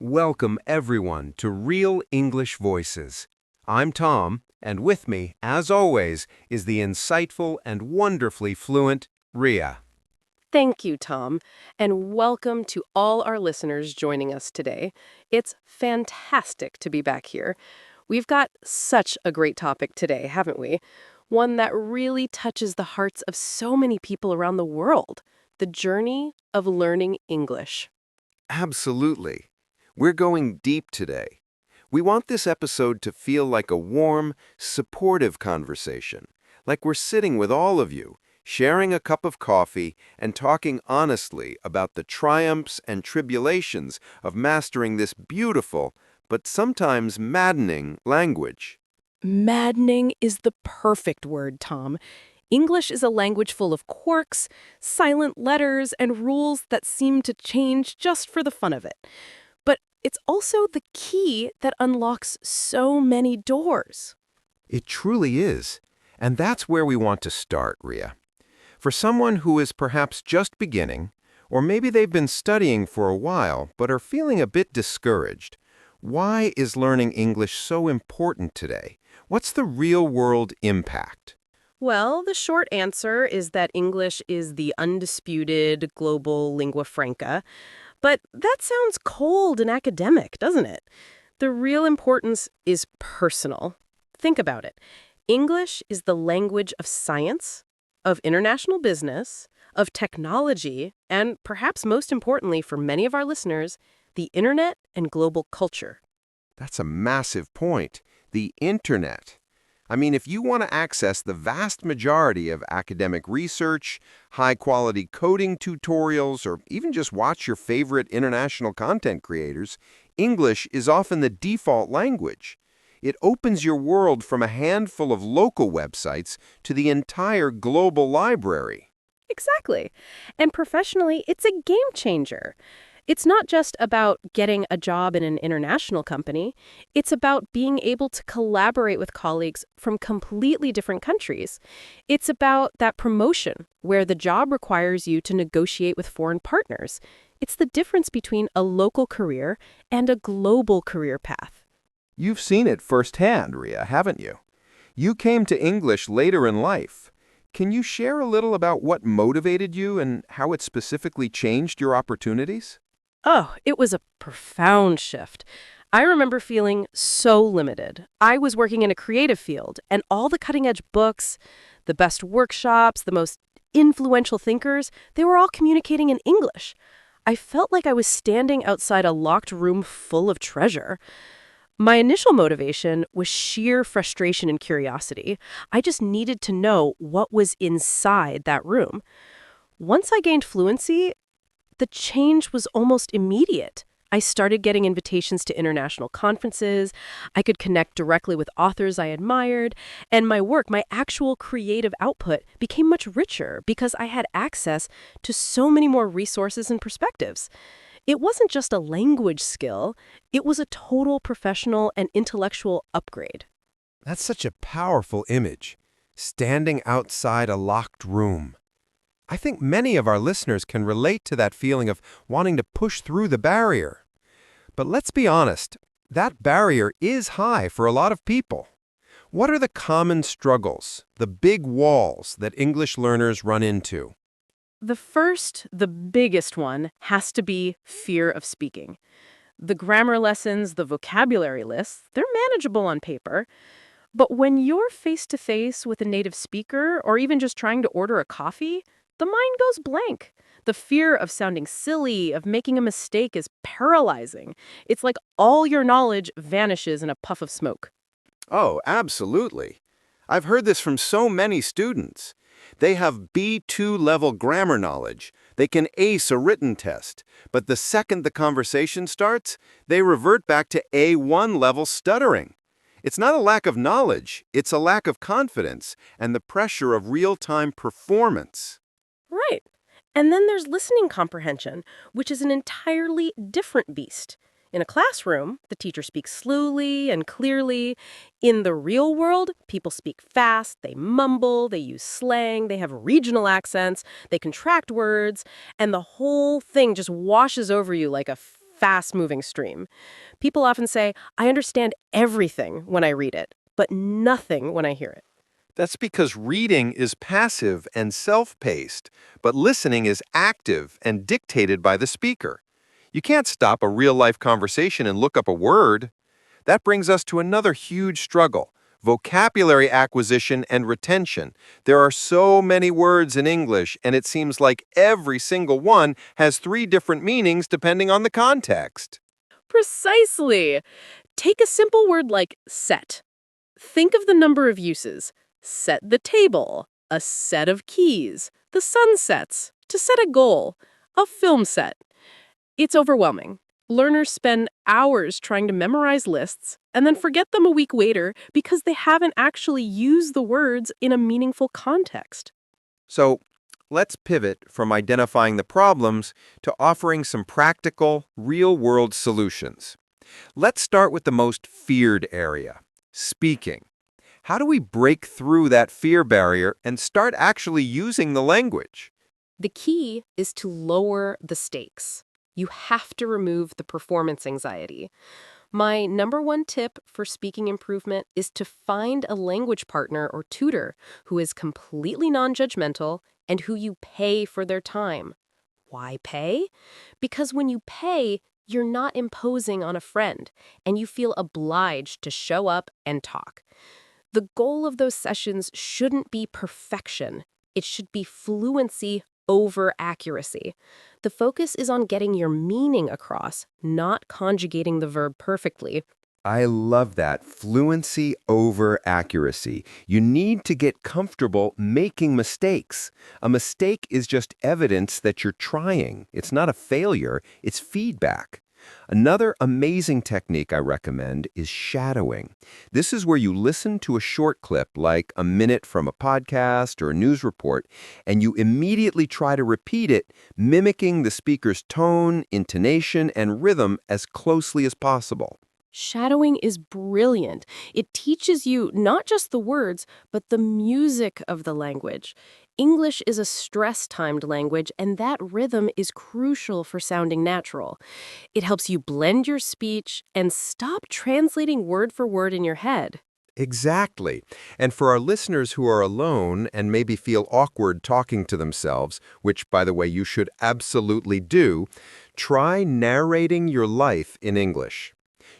Welcome, everyone, to Real English Voices. I'm Tom, and with me, as always, is the insightful and wonderfully fluent Ria. Thank you, Tom, and welcome to all our listeners joining us today. It's fantastic to be back here. We've got such a great topic today, haven't we? One that really touches the hearts of so many people around the world, the journey of learning English. Absolutely. We're going deep today. We want this episode to feel like a warm, supportive conversation, like we're sitting with all of you, sharing a cup of coffee and talking honestly about the triumphs and tribulations of mastering this beautiful, but sometimes maddening language. Maddening is the perfect word, Tom. English is a language full of quirks, silent letters, and rules that seem to change just for the fun of it. But it's also the key that unlocks so many doors. It truly is. And that's where we want to start, Ria. For someone who is perhaps just beginning, or maybe they've been studying for a while but are feeling a bit discouraged, why is learning English so important today? What's the real-world impact? Well, the short answer is that English is the undisputed global lingua franca. But that sounds cold and academic, doesn't it? The real importance is personal. Think about it. English is the language of science, of international business, of technology, and perhaps most importantly for many of our listeners, the internet and global culture. That's a massive point. The internet. I mean, if you want to access the vast majority of academic research, high-quality coding tutorials, or even just watch your favorite international content creators, English is often the default language. It opens your world from a handful of local websites to the entire global library. Exactly. And professionally, it's a game changer. It's not just about getting a job in an international company. It's about being able to collaborate with colleagues from completely different countries. It's about that promotion where the job requires you to negotiate with foreign partners. It's the difference between a local career and a global career path. You've seen it firsthand, Ria, haven't you? You came to English later in life. Can you share a little about what motivated you and how it specifically changed your opportunities? Oh, it was a profound shift. I remember feeling so limited. I was working in a creative field, and all the cutting-edge books, the best workshops, the most influential thinkers, they were all communicating in English. I felt like I was standing outside a locked room full of treasure. My initial motivation was sheer frustration and curiosity. I just needed to know what was inside that room. Once I gained fluency, the change was almost immediate. I started getting invitations to international conferences. I could connect directly with authors I admired. And my work, my actual creative output, became much richer because I had access to so many more resources and perspectives. It wasn't just a language skill, it was a total professional and intellectual upgrade. That's such a powerful image, standing outside a locked room. I think many of our listeners can relate to that feeling of wanting to push through the barrier. But let's be honest, that barrier is high for a lot of people. What are the common struggles, the big walls that English learners run into? The biggest one, has to be fear of speaking. The grammar lessons, the vocabulary lists, they're manageable on paper. But when you're face to face with a native speaker or even just trying to order a coffee, the mind goes blank. The fear of sounding silly, of making a mistake is paralyzing. It's like all your knowledge vanishes in a puff of smoke. Oh, absolutely. I've heard this from so many students. They have B2 level grammar knowledge. They can ace a written test. But the second the conversation starts, they revert back to A1 level stuttering. It's not a lack of knowledge, it's a lack of confidence and the pressure of real-time performance. Right. And then there's listening comprehension, which is an entirely different beast. In a classroom, the teacher speaks slowly and clearly. In the real world, people speak fast, they mumble, they use slang, they have regional accents, they contract words, and the whole thing just washes over you like a fast-moving stream. People often say, I understand everything when I read it, but nothing when I hear it. That's because reading is passive and self-paced, but listening is active and dictated by the speaker. You can't stop a real-life conversation and look up a word. That brings us to another huge struggle: vocabulary acquisition and retention. There are so many words in English, and it seems like every single one has three different meanings depending on the context. Precisely. Take a simple word like set. Think of the number of uses. Set the table, a set of keys, the sun sets, to set a goal, a film set. It's overwhelming. Learners spend hours trying to memorize lists and then forget them a week later because they haven't actually used the words in a meaningful context. So let's pivot from identifying the problems to offering some practical, real-world solutions. Let's start with the most feared area: speaking. How do we break through that fear barrier and start actually using the language? The key is to lower the stakes. You have to remove the performance anxiety. My number one tip for speaking improvement is to find a language partner or tutor who is completely non-judgmental and who you pay for their time. Why pay? Because when you pay, you're not imposing on a friend, and you feel obliged to show up and talk. The goal of those sessions shouldn't be perfection. It should be fluency over accuracy. The focus is on getting your meaning across, not conjugating the verb perfectly. I love that. Fluency over accuracy. You need to get comfortable making mistakes. A mistake is just evidence that you're trying. It's not a failure, it's feedback. Another amazing technique I recommend is shadowing. This is where you listen to a short clip, like a minute from a podcast or a news report, and you immediately try to repeat it, mimicking the speaker's tone, intonation, and rhythm as closely as possible. Shadowing is brilliant. It teaches you not just the words, but the music of the language. English is a stress-timed language, and that rhythm is crucial for sounding natural. It helps you blend your speech and stop translating word for word in your head. Exactly. And for our listeners who are alone and maybe feel awkward talking to themselves, which, by the way, you should absolutely do, try narrating your life in English.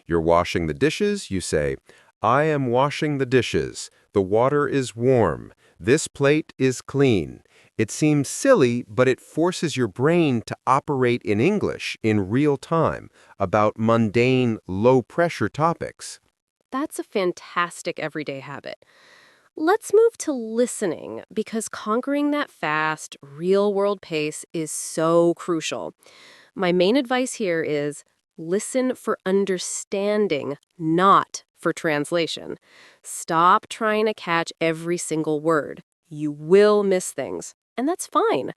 You're washing the dishes, you say, I am washing the dishes. The water is warm. This plate is clean. It seems silly, but it forces your brain to operate in English in real time about mundane, low-pressure topics. That's a fantastic everyday habit. Let's move to listening, because conquering that fast, real-world pace is so crucial. My main advice here is listen for understanding, not for translation. Stop trying to catch every single word. You will miss things, and that's fine.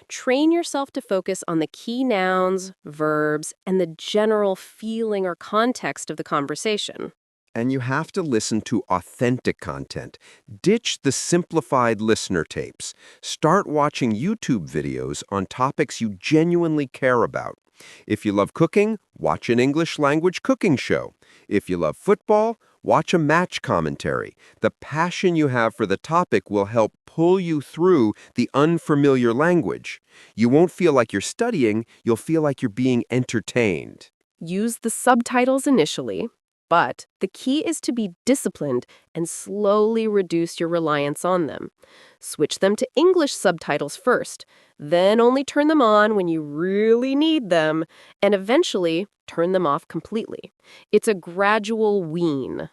Train yourself to focus on the key nouns, verbs, and the general feeling or context of the conversation. And you have to listen to authentic content. Ditch the simplified listener tapes. Start watching YouTube videos on topics you genuinely care about. If you love cooking, watch an English language cooking show. If you love football, watch a match commentary. The passion you have for the topic will help pull you through the unfamiliar language. You won't feel like you're studying, you'll feel like you're being entertained. Use the subtitles initially, but the key is to be disciplined and slowly reduce your reliance on them. Switch them to English subtitles first, then only turn them on when you really need them, and eventually turn them off completely. It's a gradual wean.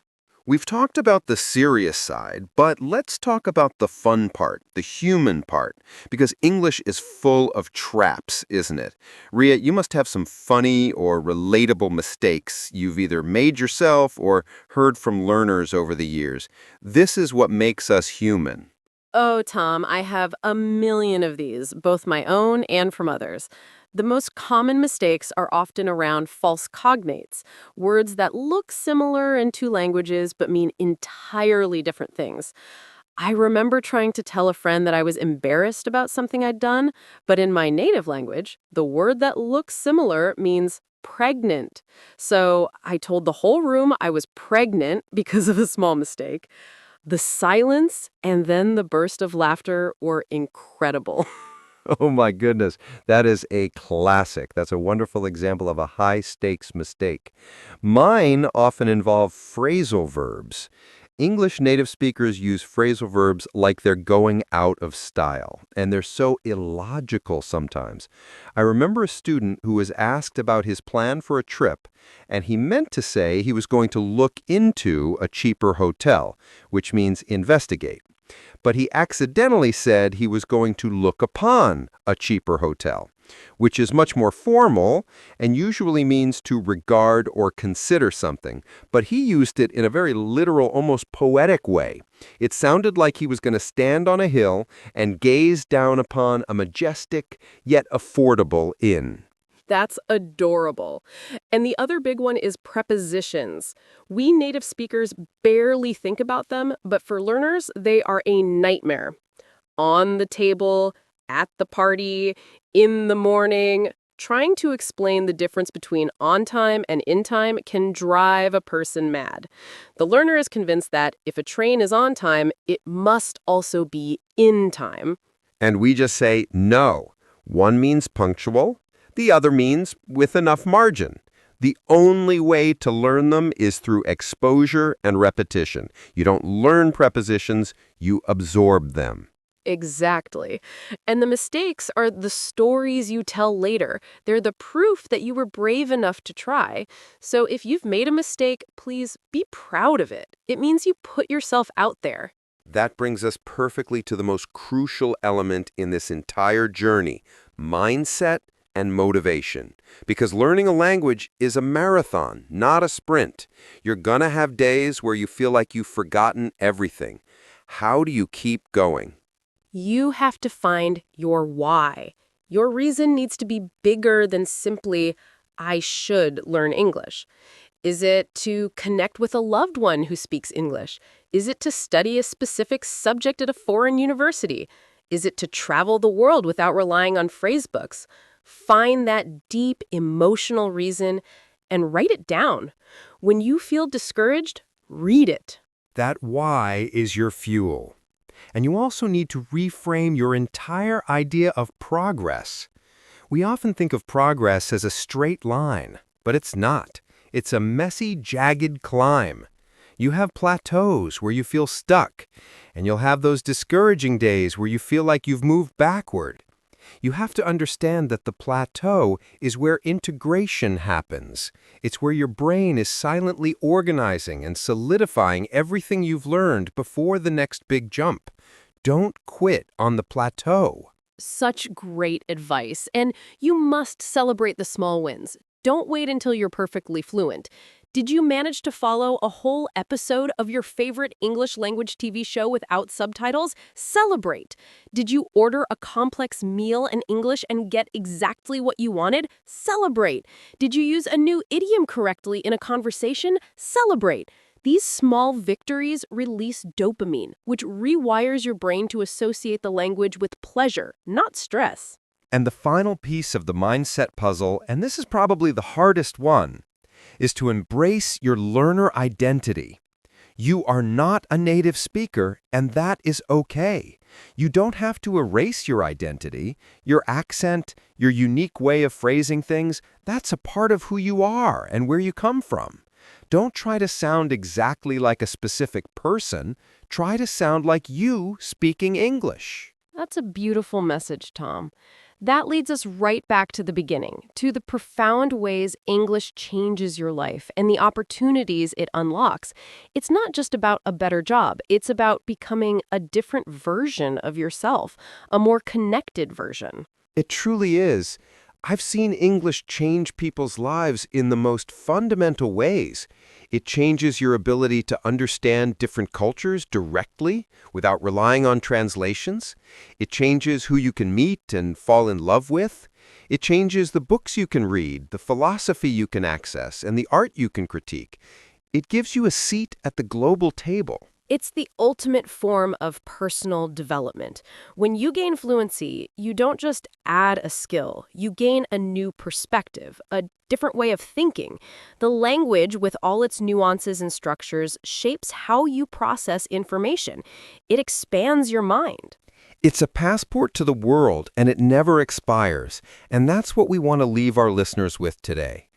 We've talked about the serious side, but let's talk about the fun part, the human part, because English is full of traps, isn't it? Ria, you must have some funny or relatable mistakes you've either made yourself or heard from learners over the years. This is what makes us human. Oh, Tom, I have a million of these, both my own and from others. The most common mistakes are often around false cognates, words that look similar in two languages but mean entirely different things. I remember trying to tell a friend that I was embarrassed about something I'd done, but in my native language, the word that looks similar means pregnant. So I told the whole room I was pregnant because of a small mistake. The silence and then the burst of laughter were incredible. Oh my goodness, that is a classic. That's a wonderful example of a high-stakes mistake. Mine often involve phrasal verbs. English native speakers use phrasal verbs like they're going out of style, and they're so illogical sometimes. I remember a student who was asked about his plan for a trip, and he meant to say he was going to look into a cheaper hotel, which means investigate. But he accidentally said he was going to look upon a cheaper hotel, which is much more formal and usually means to regard or consider something. But he used it in a very literal, almost poetic way. It sounded like he was going to stand on a hill and gaze down upon a majestic yet affordable inn. That's adorable. And the other big one is prepositions. We native speakers barely think about them, but for learners, they are a nightmare. On the table, at the party, in the morning. Trying to explain the difference between on time and in time can drive a person mad. The learner is convinced that if a train is on time, it must also be in time. And we just say no. One means punctual. The other means with enough margin. The only way to learn them is through exposure and repetition. You don't learn prepositions, you absorb them. Exactly. And the mistakes are the stories you tell later. They're the proof that you were brave enough to try. So if you've made a mistake, please be proud of it. It means you put yourself out there. That brings us perfectly to the most crucial element in this entire journey, mindset and motivation. Because learning a language is a marathon, not a sprint. You're gonna have days where you feel like you've forgotten everything. How do you keep going? You have to find your why. Your reason needs to be bigger than simply, I should learn English. Is it to connect with a loved one who speaks English? Is it to study a specific subject at a foreign university? Is it to travel the world without relying on phrase books? Find that deep emotional reason and write it down. When you feel discouraged, read it. That why is your fuel. And you also need to reframe your entire idea of progress. We often think of progress as a straight line, but it's not. It's a messy, jagged climb. You have plateaus where you feel stuck, and you'll have those discouraging days where you feel like you've moved backward. You have to understand that the plateau is where integration happens. It's where your brain is silently organizing and solidifying everything you've learned before the next big jump. Don't quit on the plateau. Such great advice. And you must celebrate the small wins. Don't wait until you're perfectly fluent. Did you manage to follow a whole episode of your favorite English language TV show without subtitles? Celebrate! Did you order a complex meal in English and get exactly what you wanted? Celebrate! Did you use a new idiom correctly in a conversation? Celebrate! These small victories release dopamine, which rewires your brain to associate the language with pleasure, not stress. And the final piece of the mindset puzzle, and this is probably the hardest one, is to embrace your learner identity. You are not a native speaker, and that is okay. You don't have to erase your identity. Your accent, your unique way of phrasing things, that's a part of who you are and where you come from. Don't try to sound exactly like a specific person. Try to sound like you speaking English. That's a beautiful message, Tom. That leads us right back to the beginning, to the profound ways English changes your life and the opportunities it unlocks. It's not just about a better job. It's about becoming a different version of yourself, a more connected version. It truly is. I've seen English change people's lives in the most fundamental ways. It changes your ability to understand different cultures directly without relying on translations. It changes who you can meet and fall in love with. It changes the books you can read, the philosophy you can access, and the art you can critique. It gives you a seat at the global table. It's the ultimate form of personal development. When you gain fluency, you don't just add a skill, you gain a new perspective, a different way of thinking. The language, with all its nuances and structures, shapes how you process information. It expands your mind. It's a passport to the world, and it never expires. And that's what we want to leave our listeners with today.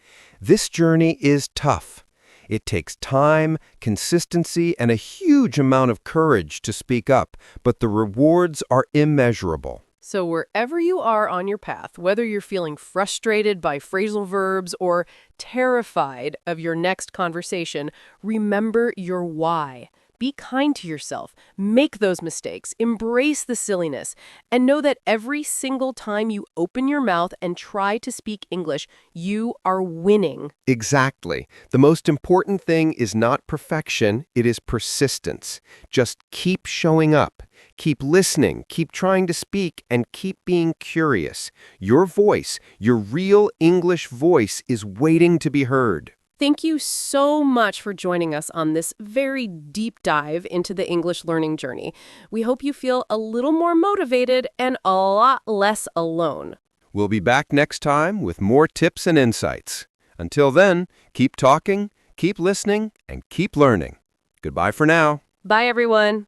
This journey is tough. It takes time, consistency, and a huge amount of courage to speak up, but the rewards are immeasurable. So, wherever you are on your path, whether you're feeling frustrated by phrasal verbs or terrified of your next conversation, remember your why. Be kind to yourself, make those mistakes, embrace the silliness, and know that every single time you open your mouth and try to speak English, you are winning. Exactly. The most important thing is not perfection, it is persistence. Just keep showing up. Keep listening, keep trying to speak, and keep being curious. Your voice, your real English voice, is waiting to be heard. Thank you so much for joining us on this very deep dive into the English learning journey. We hope you feel a little more motivated and a lot less alone. We'll be back next time with more tips and insights. Until then, keep talking, keep listening, and keep learning. Goodbye for now. Bye, everyone.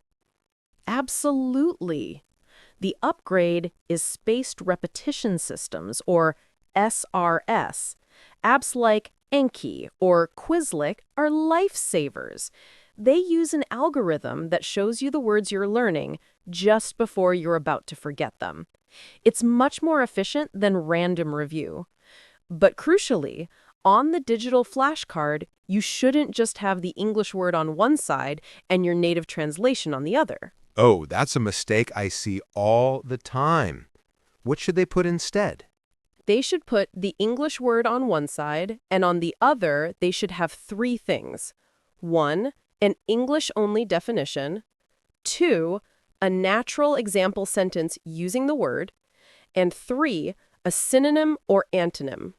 Absolutely. The upgrade is spaced repetition systems, or SRS. Apps like Anki or Quizlet are lifesavers. They use an algorithm that shows you the words you're learning just before you're about to forget them. It's much more efficient than random review. But crucially, on the digital flashcard, you shouldn't just have the English word on one side and your native translation on the other. Oh, that's a mistake I see all the time. What should they put instead? They should put the English word on one side, and on the other, they should have three things. 1, an English-only definition. 2, a natural example sentence using the word. And 3, a synonym or antonym.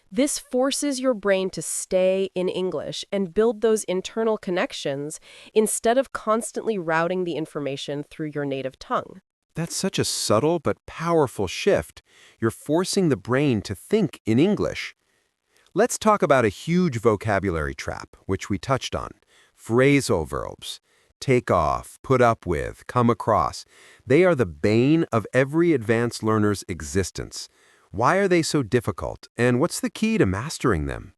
This forces your brain to stay in English and build those internal connections instead of constantly routing the information through your native tongue. That's such a subtle but powerful shift. You're forcing the brain to think in English. Let's talk about a huge vocabulary trap, which we touched on. Phrasal verbs. Take off, put up with, come across. They are the bane of every advanced learner's existence. Why are they so difficult, and what's the key to mastering them?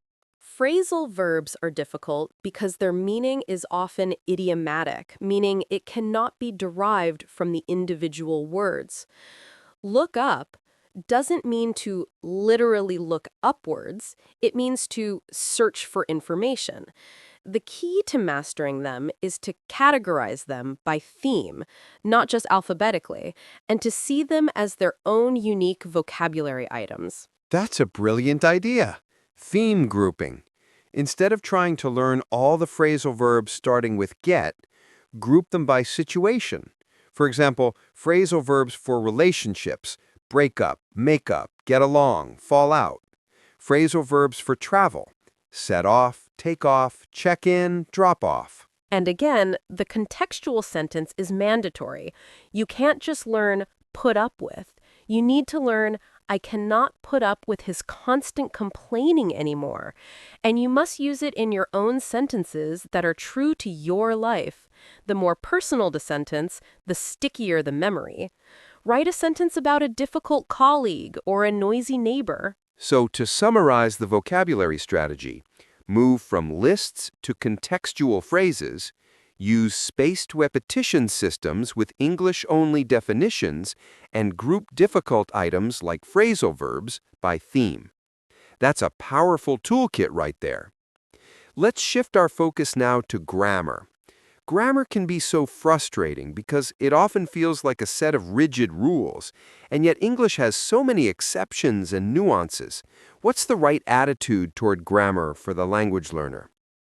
Phrasal verbs are difficult because their meaning is often idiomatic, meaning it cannot be derived from the individual words. Look up doesn't mean to literally look upwards, it means to search for information. The key to mastering them is to categorize them by theme, not just alphabetically, and to see them as their own unique vocabulary items. That's a brilliant idea. Theme grouping. Instead of trying to learn all the phrasal verbs starting with get, group them by situation. For example, phrasal verbs for relationships, break up, make up, get along, fall out. Phrasal verbs for travel, set off, take off, check in, drop off. And again, the contextual sentence is mandatory. You can't just learn put up with. You need to learn I cannot put up with his constant complaining anymore. And you must use it in your own sentences that are true to your life. The more personal the sentence, the stickier the memory. Write a sentence about a difficult colleague or a noisy neighbor. So to summarize the vocabulary strategy, move from lists to contextual phrases, use spaced repetition systems with English-only definitions, and group difficult items like phrasal verbs by theme. That's a powerful toolkit right there. Let's shift our focus now to grammar. Grammar can be so frustrating because it often feels like a set of rigid rules, and yet English has so many exceptions and nuances. What's the right attitude toward grammar for the language learner?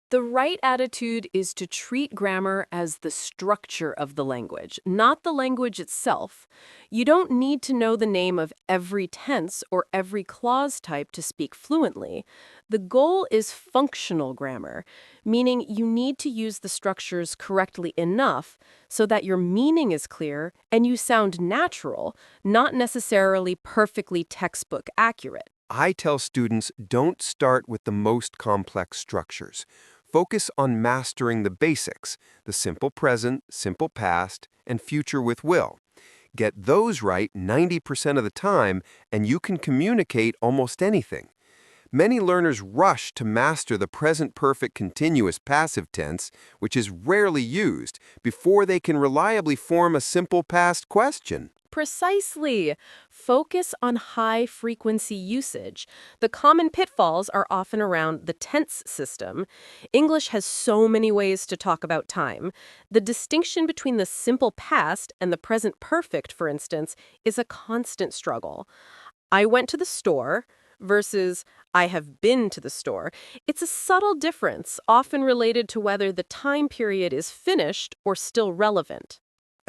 The right attitude is to treat grammar as the structure of the language, not the language itself. You don't need to know the name of every tense or every clause type to speak fluently. The goal is functional grammar, meaning you need to use the structures correctly enough so that your meaning is clear and you sound natural, not necessarily perfectly textbook accurate. I tell students don't start with the most complex structures. Focus on mastering the basics, the simple present, simple past, and future with will. Get those right 90% of the time, and you can communicate almost anything. Many learners rush to master the present perfect continuous passive tense, which is rarely used, before they can reliably form a simple past question. Precisely. Focus on high-frequency usage. The common pitfalls are often around the tense system. English has so many ways to talk about time. The distinction between the simple past and the present perfect, for instance, is a constant struggle. I went to the store versus I have been to the store. It's a subtle difference, often related to whether the time period is finished or still relevant.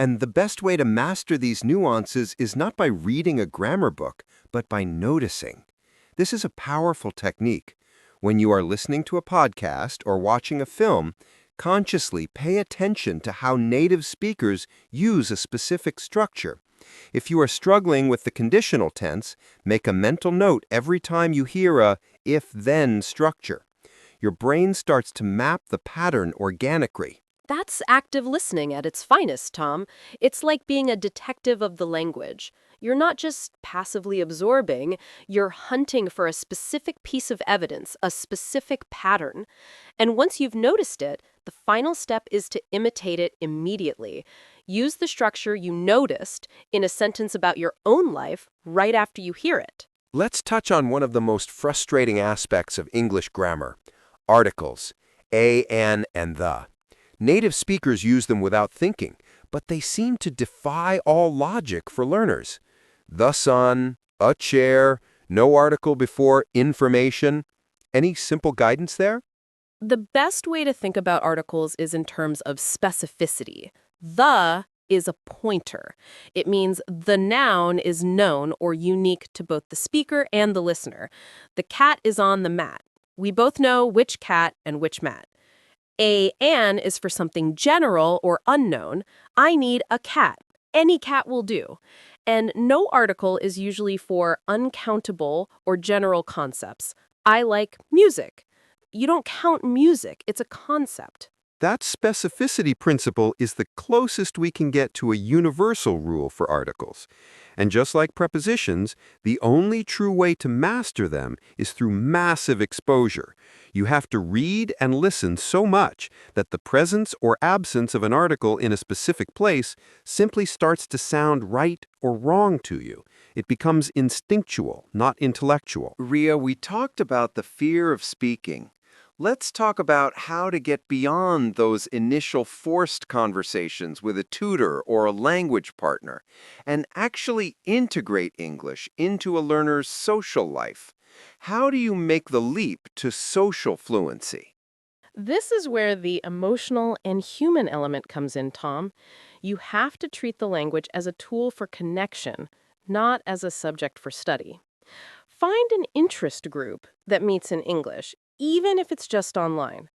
And the best way to master these nuances is not by reading a grammar book, but by noticing. This is a powerful technique. When you are listening to a podcast or watching a film, consciously pay attention to how native speakers use a specific structure. If you are struggling with the conditional tense, make a mental note every time you hear a if-then structure. Your brain starts to map the pattern organically. That's active listening at its finest, Tom. It's like being a detective of the language. You're not just passively absorbing, you're hunting for a specific piece of evidence, a specific pattern. And once you've noticed it, the final step is to imitate it immediately. Use the structure you noticed in a sentence about your own life right after you hear it. Let's touch on one of the most frustrating aspects of English grammar: articles, a, an, and the. Native speakers use them without thinking, but they seem to defy all logic for learners. The sun, a chair, no article before information. Any simple guidance there? The best way to think about articles is in terms of specificity. The is a pointer. It means the noun is known or unique to both the speaker and the listener. The cat is on the mat. We both know which cat and which mat. An is for something general or unknown. I need a cat. Any cat will do. And no article is usually for uncountable or general concepts. I like music. You don't count music, it's a concept. That specificity principle is the closest we can get to a universal rule for articles. And just like prepositions, the only true way to master them is through massive exposure. You have to read and listen so much that the presence or absence of an article in a specific place simply starts to sound right or wrong to you. It becomes instinctual, not intellectual. Ria, we talked about the fear of speaking. Let's talk about how to get beyond those initial forced conversations with a tutor or a language partner and actually integrate English into a learner's social life. How do you make the leap to social fluency? This is where the emotional and human element comes in, Tom. You have to treat the language as a tool for connection, not as a subject for study. Find an interest group that meets in English, even if it's just online.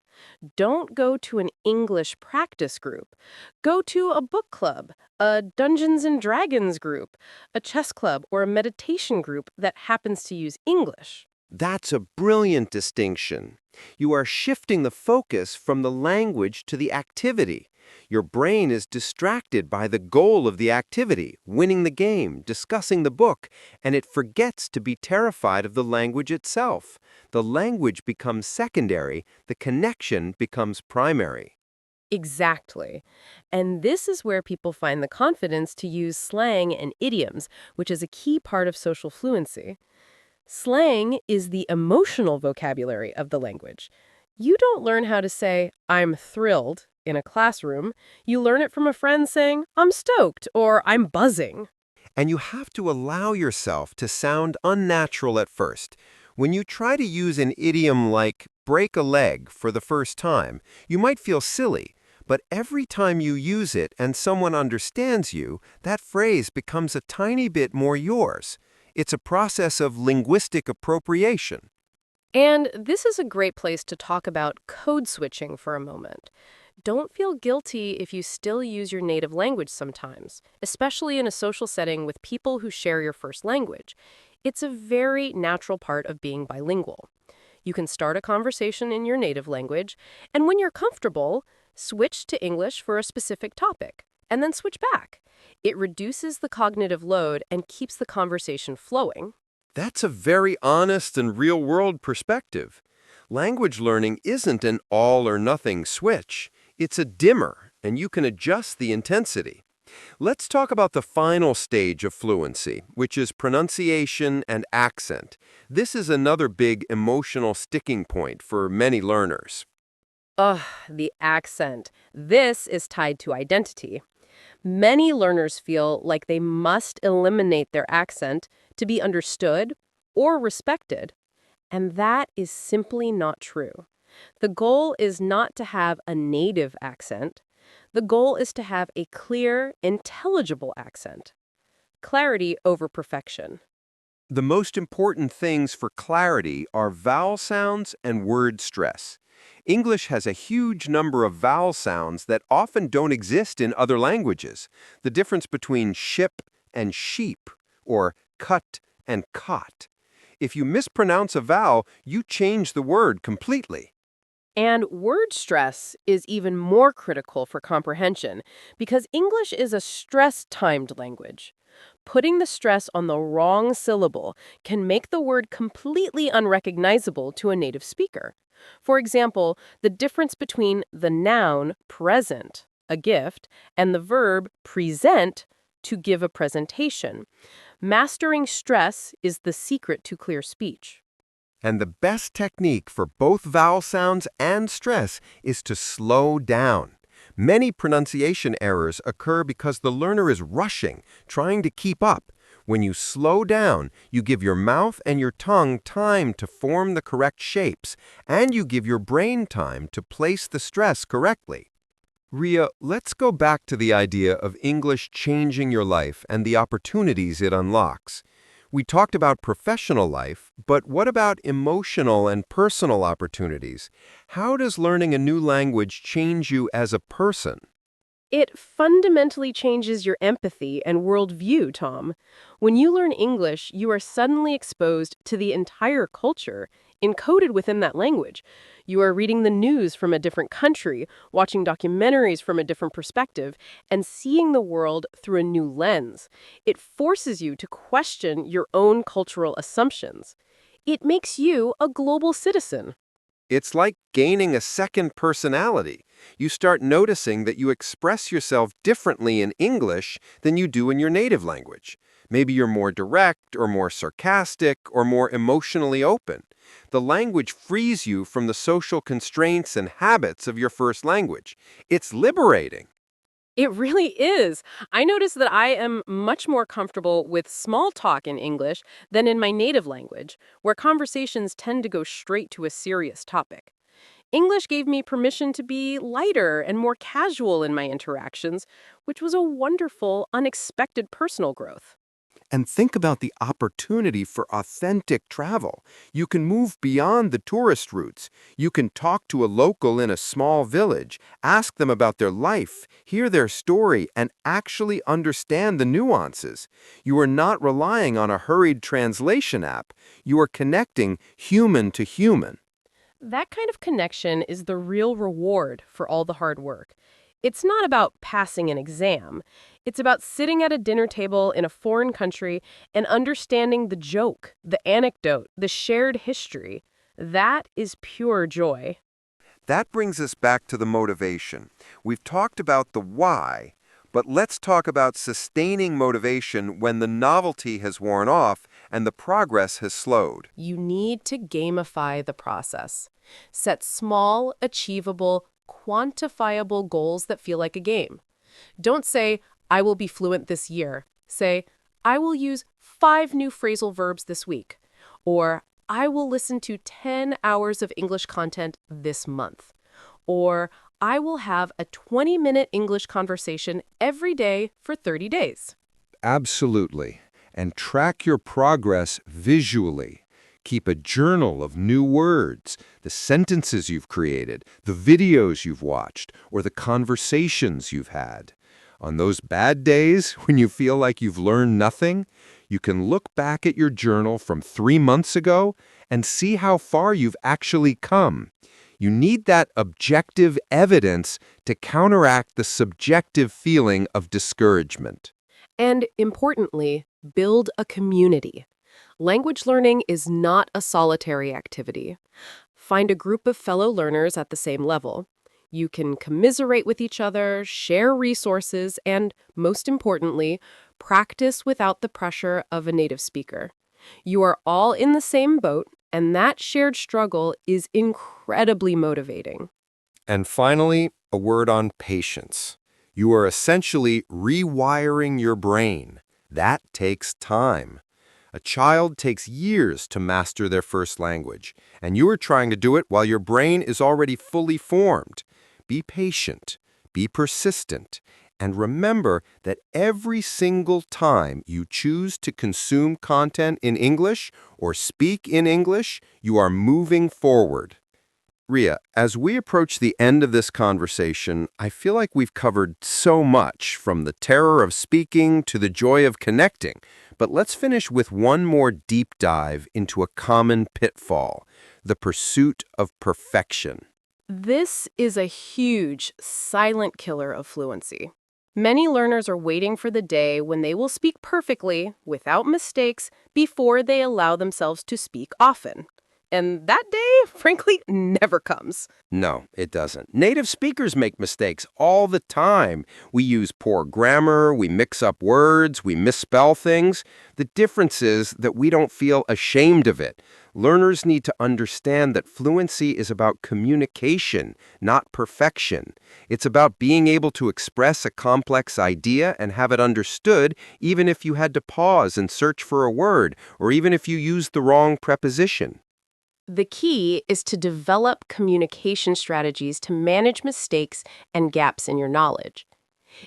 Don't go to an English practice group. Go to a book club, a Dungeons and Dragons group, a chess club, or a meditation group that happens to use English. That's a brilliant distinction. You are shifting the focus from the language to the activity. Your brain is distracted by the goal of the activity, winning the game, discussing the book, and it forgets to be terrified of the language itself. The language becomes secondary, the connection becomes primary. Exactly. And this is where people find the confidence to use slang and idioms, which is a key part of social fluency. Slang is the emotional vocabulary of the language. You don't learn how to say, I'm thrilled, in a classroom. You learn it from a friend saying, I'm stoked, or I'm buzzing. And you have to allow yourself to sound unnatural at first. When you try to use an idiom like break a leg for the first time, you might feel silly, but every time you use it and someone understands you, that phrase becomes a tiny bit more yours. It's a process of linguistic appropriation. And this is a great place to talk about code switching for a moment. Don't feel guilty if you still use your native language sometimes, especially in a social setting with people who share your first language. It's a very natural part of being bilingual. You can start a conversation in your native language, and when you're comfortable, switch to English for a specific topic, and then switch back. It reduces the cognitive load and keeps the conversation flowing. That's a very honest and real-world perspective. Language learning isn't an all-or-nothing switch. It's a dimmer, and you can adjust the intensity. Let's talk about the final stage of fluency, which is pronunciation and accent. This is another big emotional sticking point for many learners. Ugh, the accent. This is tied to identity. Many learners feel like they must eliminate their accent to be understood or respected, and that is simply not true. The goal is not to have a native accent. The goal is to have a clear, intelligible accent. Clarity over perfection. The most important things for clarity are vowel sounds and word stress. English has a huge number of vowel sounds that often don't exist in other languages. The difference between ship and sheep, or cut and cot. If you mispronounce a vowel, you change the word completely. And word stress is even more critical for comprehension because English is a stress-timed language. Putting the stress on the wrong syllable can make the word completely unrecognizable to a native speaker. For example, the difference between the noun present, a gift, and the verb present, to give a presentation. Mastering stress is the secret to clear speech. And the best technique for both vowel sounds and stress is to slow down. Many pronunciation errors occur because the learner is rushing, trying to keep up. When you slow down, you give your mouth and your tongue time to form the correct shapes, and you give your brain time to place the stress correctly. Ria, let's go back to the idea of English changing your life and the opportunities it unlocks. We talked about professional life, but what about emotional and personal opportunities? How does learning a new language change you as a person? It fundamentally changes your empathy and worldview, Tom. When you learn English, you are suddenly exposed to the entire culture, encoded within that language. You are reading the news from a different country, watching documentaries from a different perspective, and seeing the world through a new lens. It forces you to question your own cultural assumptions. It makes you a global citizen. It's like gaining a second personality. You start noticing that you express yourself differently in English than you do in your native language. Maybe you're more direct or more sarcastic or more emotionally open. The language frees you from the social constraints and habits of your first language. It's liberating. It really is. I notice that I am much more comfortable with small talk in English than in my native language, where conversations tend to go straight to a serious topic. English gave me permission to be lighter and more casual in my interactions, which was a wonderful, unexpected personal growth. And think about the opportunity for authentic travel. You can move beyond the tourist routes. You can talk to a local in a small village, ask them about their life, hear their story, and actually understand the nuances. You are not relying on a hurried translation app. You are connecting human to human. That kind of connection is the real reward for all the hard work. It's not about passing an exam. It's about sitting at a dinner table in a foreign country and understanding the joke, the anecdote, the shared history. That is pure joy. That brings us back to the motivation. We've talked about the why, but let's talk about sustaining motivation when the novelty has worn off and the progress has slowed. You need to gamify the process. Set small, achievable, quantifiable goals that feel like a game. Don't say, I will be fluent this year. Say, I will use 5 new phrasal verbs this week. Or, I will listen to 10 hours of English content this month. Or I will have a 20-minute English conversation every day for 30 days. Absolutely. And track your progress visually. Keep a journal of new words, the sentences you've created, the videos you've watched, or the conversations you've had. On those bad days when you feel like you've learned nothing, you can look back at your journal from 3 months ago and see how far you've actually come. You need that objective evidence to counteract the subjective feeling of discouragement. And importantly, build a community. Language learning is not a solitary activity. Find a group of fellow learners at the same level. You can commiserate with each other, share resources, and, most importantly, practice without the pressure of a native speaker. You are all in the same boat, and that shared struggle is incredibly motivating. And finally, a word on patience. You are essentially rewiring your brain. That takes time. A child takes years to master their first language, and you are trying to do it while your brain is already fully formed. Be patient, be persistent, and remember that every single time you choose to consume content in English or speak in English, you are moving forward. Ria, as we approach the end of this conversation, I feel like we've covered so much, from the terror of speaking to the joy of connecting. But let's finish with one more deep dive into a common pitfall, the pursuit of perfection. This is a huge, silent killer of fluency. Many learners are waiting for the day when they will speak perfectly, without mistakes, before they allow themselves to speak often. And that day, frankly, never comes. No, it doesn't. Native speakers make mistakes all the time. We use poor grammar, we mix up words, we misspell things. The difference is that we don't feel ashamed of it. Learners need to understand that fluency is about communication, not perfection. It's about being able to express a complex idea and have it understood, even if you had to pause and search for a word, or even if you used the wrong preposition. The key is to develop communication strategies to manage mistakes and gaps in your knowledge.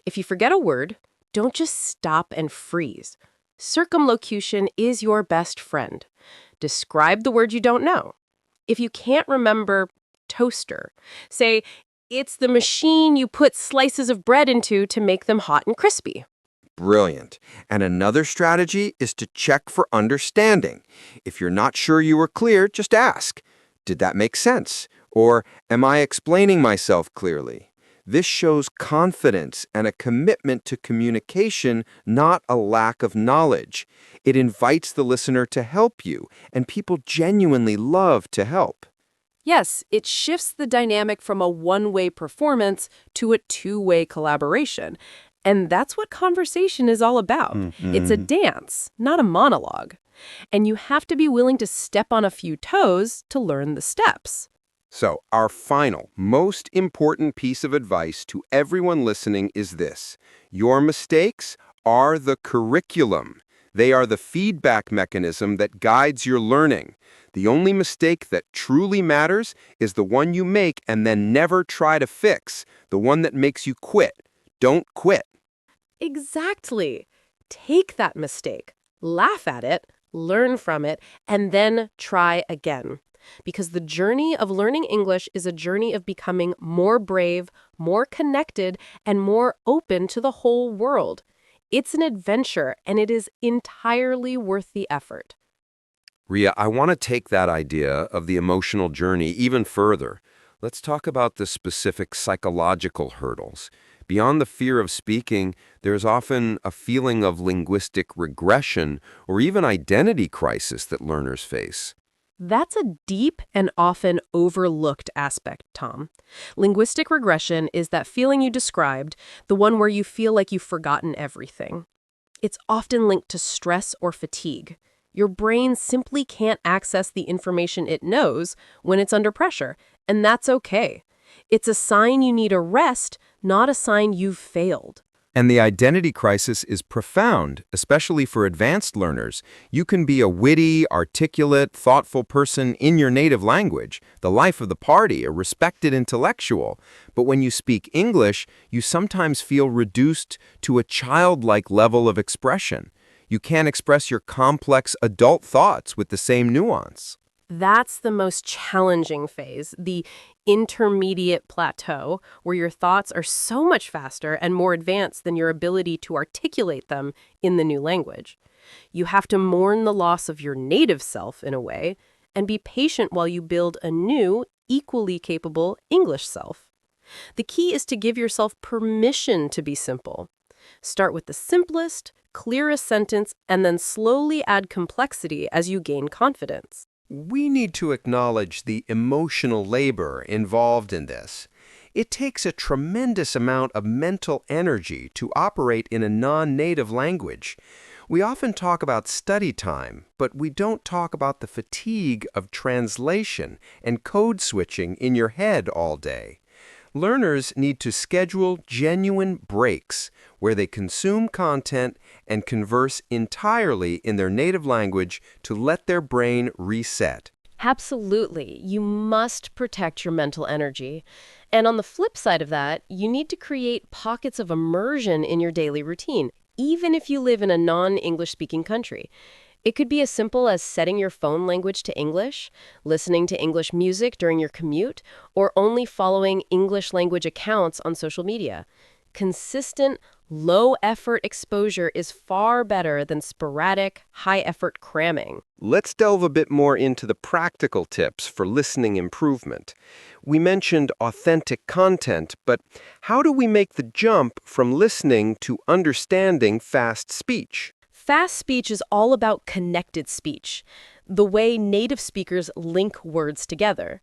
If you forget a word, don't just stop and freeze. Circumlocution is your best friend. Describe the word you don't know. If you can't remember toaster, say, it's the machine you put slices of bread into to make them hot and crispy. Brilliant. And another strategy is to check for understanding. If you're not sure you were clear, just ask, did that make sense? Or am I explaining myself clearly? This shows confidence and a commitment to communication, not a lack of knowledge. It invites the listener to help you, and people genuinely love to help. Yes, it shifts the dynamic from a one-way performance to a two-way collaboration. And that's what conversation is all about. It's a dance, not a monologue. And you have to be willing to step on a few toes to learn the steps. So, our final, most important piece of advice to everyone listening is this. Your mistakes are the curriculum. They are the feedback mechanism that guides your learning. The only mistake that truly matters is the one you make and then never try to fix, the one that makes you quit. Don't quit. Exactly. Take that mistake, laugh at it, learn from it, and then try again. Because the journey of learning English is a journey of becoming more brave, more connected, and more open to the whole world. It's an adventure, and it is entirely worth the effort. Ria, I want to take that idea of the emotional journey even further. Let's talk about the specific psychological hurdles. Beyond the fear of speaking, there's often a feeling of linguistic regression or even identity crisis that learners face. That's a deep and often overlooked aspect, Tom. Linguistic regression is that feeling you described, the one where you feel like you've forgotten everything. It's often linked to stress or fatigue. Your brain simply can't access the information it knows when it's under pressure, and that's okay. It's a sign you need a rest, not a sign you've failed. And the identity crisis is profound, especially for advanced learners. You can be a witty, articulate, thoughtful person in your native language, the life of the party, a respected intellectual. But when you speak English, you sometimes feel reduced to a childlike level of expression. You can't express your complex adult thoughts with the same nuance. That's the most challenging phase, the intermediate plateau, where your thoughts are so much faster and more advanced than your ability to articulate them in the new language. You have to mourn the loss of your native self in a way and be patient while you build a new, equally capable English self. The key is to give yourself permission to be simple. Start with the simplest, clearest sentence and then slowly add complexity as you gain confidence. We need to acknowledge the emotional labor involved in this. It takes a tremendous amount of mental energy to operate in a non-native language. We often talk about study time, but we don't talk about the fatigue of translation and code switching in your head all day. Learners need to schedule genuine breaks where they consume content and converse entirely in their native language to let their brain reset. Absolutely. You must protect your mental energy. And on the flip side of that, you need to create pockets of immersion in your daily routine, even if you live in a non-English speaking country. It could be as simple as setting your phone language to English, listening to English music during your commute, or only following English language accounts on social media. Consistent, low-effort exposure is far better than sporadic, high-effort cramming. Let's delve a bit more into the practical tips for listening improvement. We mentioned authentic content, but how do we make the jump from listening to understanding fast speech? Fast speech is all about connected speech, the way native speakers link words together.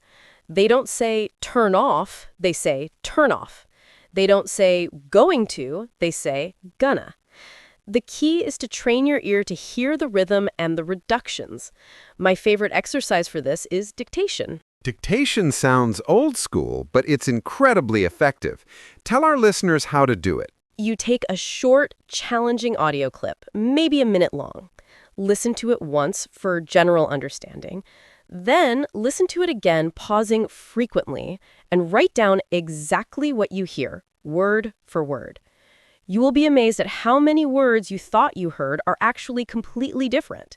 They don't say turn off, they say turn off. They don't say going to, they say gonna. The key is to train your ear to hear the rhythm and the reductions. My favorite exercise for this is dictation. Dictation sounds old school, but it's incredibly effective. Tell our listeners how to do it. You take a short, challenging audio clip, maybe a minute long. Listen to it once for general understanding. Then listen to it again, pausing frequently, and write down exactly what you hear, word for word. You will be amazed at how many words you thought you heard are actually completely different.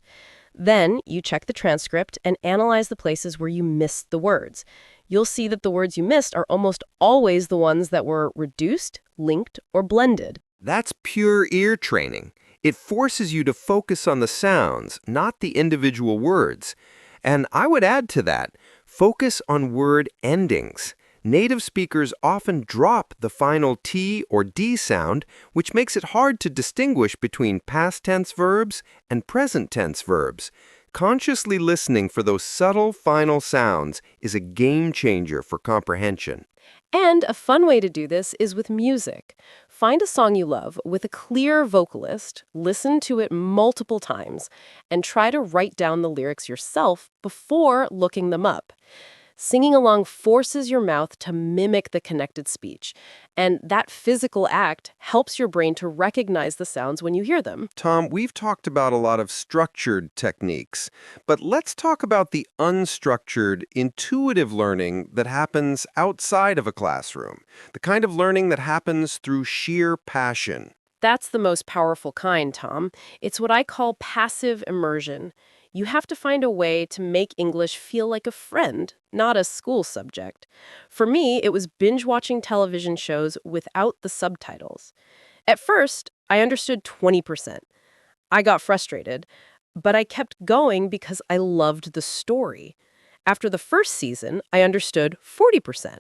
Then you check the transcript and analyze the places where you missed the words. You'll see that the words you missed are almost always the ones that were reduced, linked, or blended. That's pure ear training. It forces you to focus on the sounds, not the individual words. And I would add to that, focus on word endings. Native speakers often drop the final T or D sound, which makes it hard to distinguish between past tense verbs and present tense verbs. Consciously listening for those subtle final sounds is a game changer for comprehension. And a fun way to do this is with music. Find a song you love with a clear vocalist, listen to it multiple times, and try to write down the lyrics yourself before looking them up. Singing along forces your mouth to mimic the connected speech, and that physical act helps your brain to recognize the sounds when you hear them. Tom, we've talked about a lot of structured techniques, but let's talk about the unstructured, intuitive learning that happens outside of a classroom, the kind of learning that happens through sheer passion. That's the most powerful kind, Tom. It's what I call passive immersion. You have to find a way to make English feel like a friend, not a school subject. For me, it was binge-watching television shows without the subtitles. At first, I understood 20%. I got frustrated, but I kept going because I loved the story. After the first season, I understood 40%.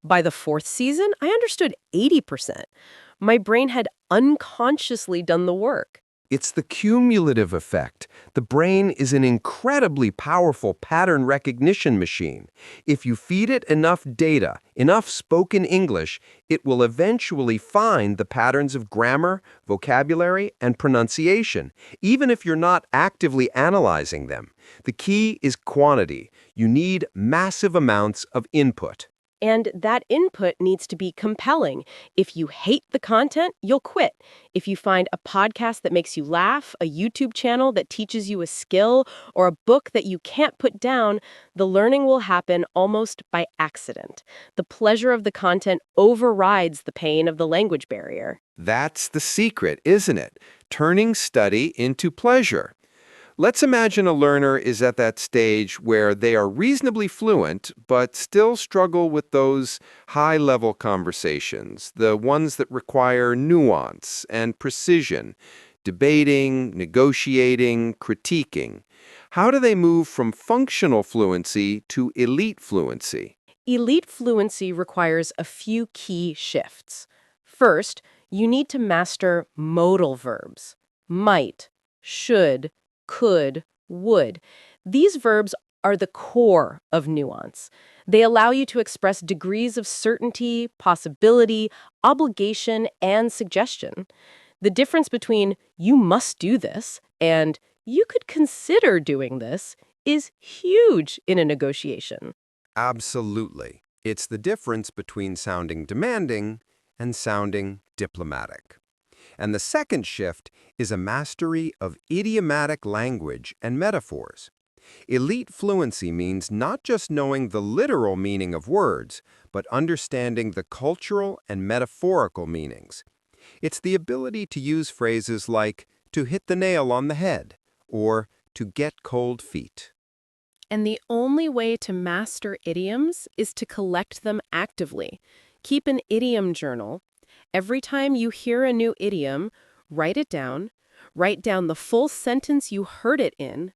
By the fourth season, I understood 80%. My brain had unconsciously done the work. It's the cumulative effect. The brain is an incredibly powerful pattern recognition machine. If you feed it enough data, enough spoken English, it will eventually find the patterns of grammar, vocabulary, and pronunciation, even if you're not actively analyzing them. The key is quantity. You need massive amounts of input. And that input needs to be compelling. If you hate the content, you'll quit. If you find a podcast that makes you laugh, a YouTube channel that teaches you a skill, or a book that you can't put down, the learning will happen almost by accident. The pleasure of the content overrides the pain of the language barrier. That's the secret, isn't it? Turning study into pleasure. Let's imagine a learner is at that stage where they are reasonably fluent, but still struggle with those high-level conversations, the ones that require nuance and precision, debating, negotiating, critiquing. How do they move from functional fluency to elite fluency? Elite fluency requires a few key shifts. First, you need to master modal verbs. Might, should, could, would. These verbs are the core of nuance. They allow you to express degrees of certainty, possibility, obligation, and suggestion. The difference between "you must do this" and "you could consider doing this" is huge in a negotiation. Absolutely. It's the difference between sounding demanding and sounding diplomatic. And the second shift is a mastery of idiomatic language and metaphors. Elite fluency means not just knowing the literal meaning of words, but understanding the cultural and metaphorical meanings. It's the ability to use phrases like "to hit the nail on the head" or "to get cold feet." And the only way to master idioms is to collect them actively. Keep an idiom journal. Every time you hear a new idiom, write it down. Write down the full sentence you heard it in,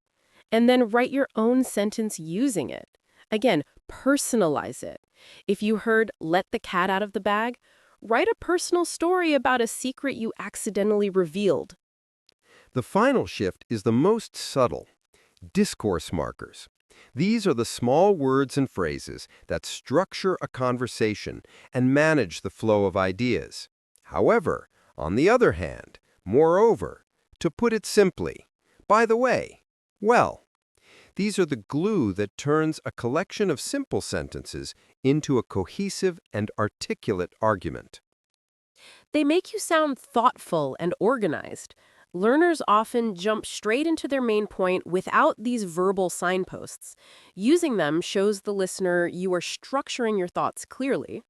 and then write your own sentence using it. Again, personalize it. If you heard "let the cat out of the bag," write a personal story about a secret you accidentally revealed. The final shift is the most subtle: discourse markers. These are the small words and phrases that structure a conversation and manage the flow of ideas. However, on the other hand, moreover, to put it simply, by the way, well, these are the glue that turns a collection of simple sentences into a cohesive and articulate argument. They make you sound thoughtful and organized. Learners often jump straight into their main point without these verbal signposts. Using them shows the listener you are structuring your thoughts clearly.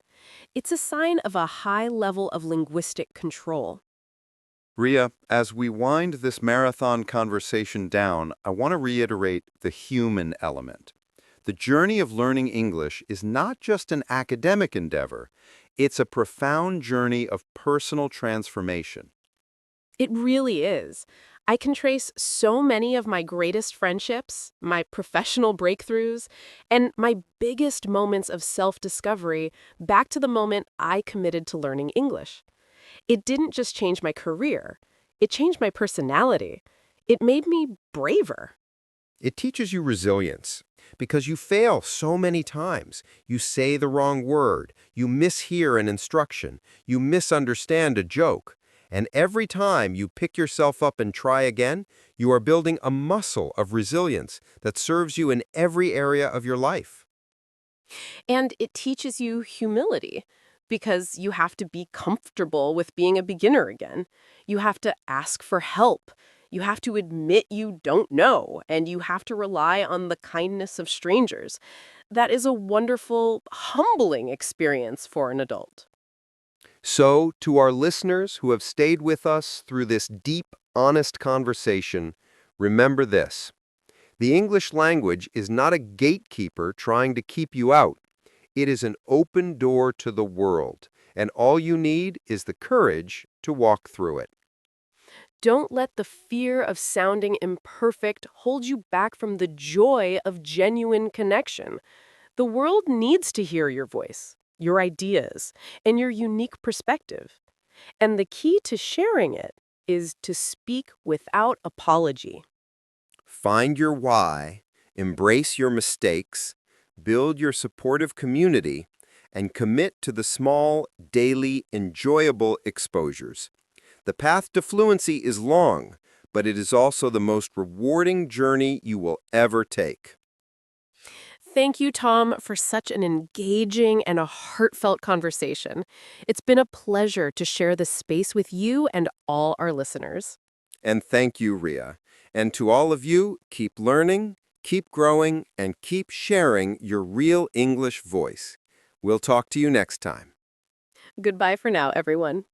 It's a sign of a high level of linguistic control. Ria, as we wind this marathon conversation down, I want to reiterate the human element. The journey of learning English is not just an academic endeavor, it's a profound journey of personal transformation. It really is. I can trace so many of my greatest friendships, my professional breakthroughs, and my biggest moments of self-discovery back to the moment I committed to learning English. It didn't just change my career, it changed my personality. It made me braver. It teaches you resilience because you fail so many times. You say the wrong word, you mishear an instruction, you misunderstand a joke. And every time you pick yourself up and try again, you are building a muscle of resilience that serves you in every area of your life. And it teaches you humility because you have to be comfortable with being a beginner again. You have to ask for help. You have to admit you don't know, and you have to rely on the kindness of strangers. That is a wonderful, humbling experience for an adult. So, to our listeners who have stayed with us through this deep, honest conversation, remember this: the English language is not a gatekeeper trying to keep you out. It is an open door to the world, and all you need is the courage to walk through it. Don't let the fear of sounding imperfect hold you back from the joy of genuine connection. The world needs to hear your voice, your ideas, and your unique perspective. And the key to sharing it is to speak without apology. Find your why, embrace your mistakes, build your supportive community, and commit to the small, daily, enjoyable exposures. The path to fluency is long, but it is also the most rewarding journey you will ever take. Thank you, Tom, for such an engaging and a heartfelt conversation. It's been a pleasure to share this space with you and all our listeners. And thank you, Ria. And to all of you, keep learning, keep growing, and keep sharing your real English voice. We'll talk to you next time. Goodbye for now, everyone.